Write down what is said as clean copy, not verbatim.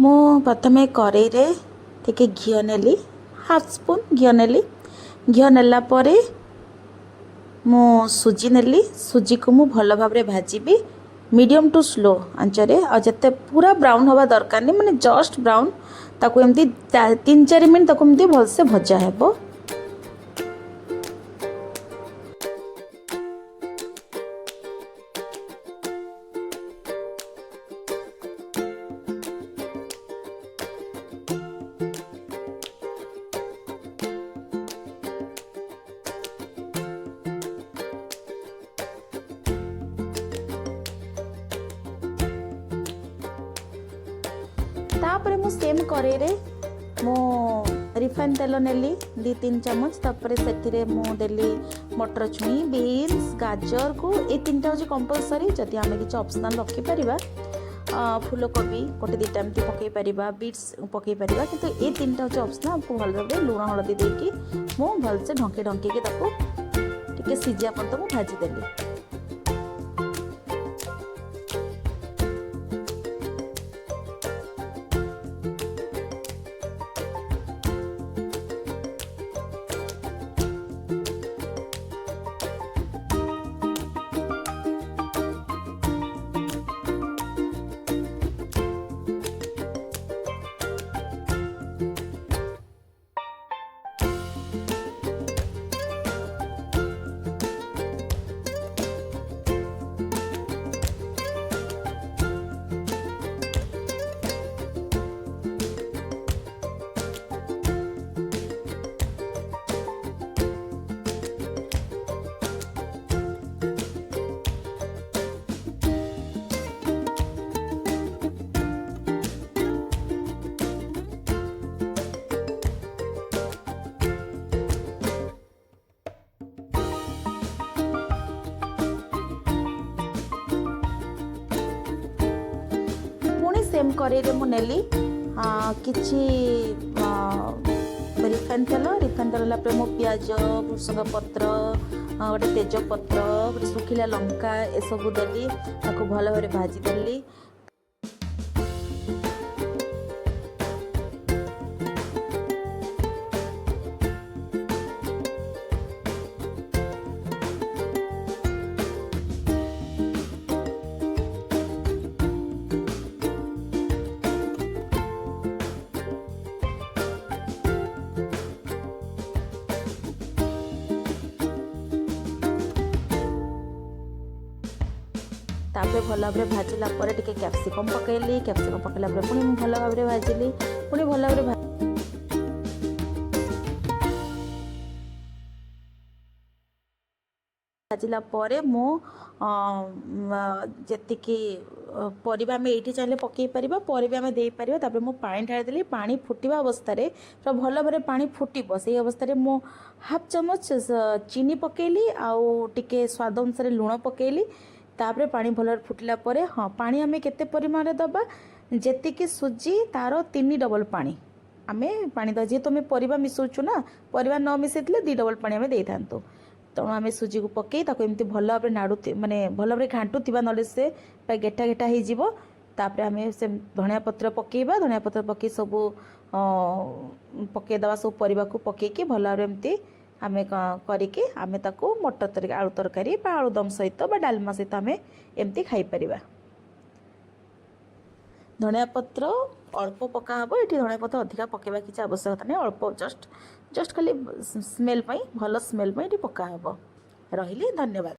मु प्रथमे कड़ई रे टिके घी नेली हाफ स्पून घी नेली घी नेला परे मु सुजी नेली सुजी को मु भल भाव भाजी मीडियम टू स्लो आंचरे आ जते पूरा ब्राउन हवा दरकार नहीं माने जस्ट ब्राउन ताको एमती 3-4 मिनट ताको एमती भलसे भजा हेबो। तापर मु सेम कड़ई रे मु रिफाइन तेल नेली 2-3 चम्मच तापर से देली मटर छुई बीन्स गाजर को ये 3टा हूँ कंपलसरी जदि आम किसी ऑप्शनल रखिपर फूलकोबी गोटे 2टा एमती पकई पार बीट्स पकई पार कि ये 3टा हूँ ऑप्शनल आपको भल भाव लुण हलदी देकी मु भलसे ढंके ढंके सीझा पर्यंत मुझे भाजीदेली। सेम कड़ई रे मु नेली किछि रिफाइन तेल मु पियाज भृसंग पत्र गोटे तेज पत्र गोटे सुखिला लंका ए सब देली ताको भल भाव भाजी देली। तापर भल भाव भाजला टिके कैप्सिकम पकईली कैप्सिकम पकईला पुणी भल भाव भाजिली पुणी भल भाव भाजला मो जी परिबा आम ये चाहिए पकई पार पर भी आम दे पार मु पानी ढालीदेली पानी फुटा अवस्था भल भाव पानी फुटब से अवस्था मु हाफ चमच चीनी पकईली आउ टिके स्वाद अनुसार लुण पकईली तापर पानी भल फुटला परे हाँ पानी आमे केते परिमाण दबा जेतिकी सुजी तार 3 डबल पानी आमे पानी द जे तुम परिबा मिसौचु ना परिबा न मिसैथिले 2 डबल पानी आमे देई थांतो तेणु आमे सुजी को पकई ताको एमती भल भाव नाड़ू माने भल भाव घांटुथिबा नले से गेटा गेटा हो जिवो तापर आमे से धनिया पत्र पकेइबा धनिया पत्र पकई सब पकई दवा सब परिबा को पकईकी भल भाव एमती आमे करिके आमे ताको मटर तरकारी आलू तरकारी बा आलूदम सहित बा डालमा सहित आमे एमती खाई परिबा। धनिया पत्र अल्प पका हबो एठी धनिया पत्र अधिका पकेबा किछि आवश्यकता नै अल्प जस्ट खाली स्मेल पई भलो स्मेल पई एठी पका हबो। रहिली धन्यवाद।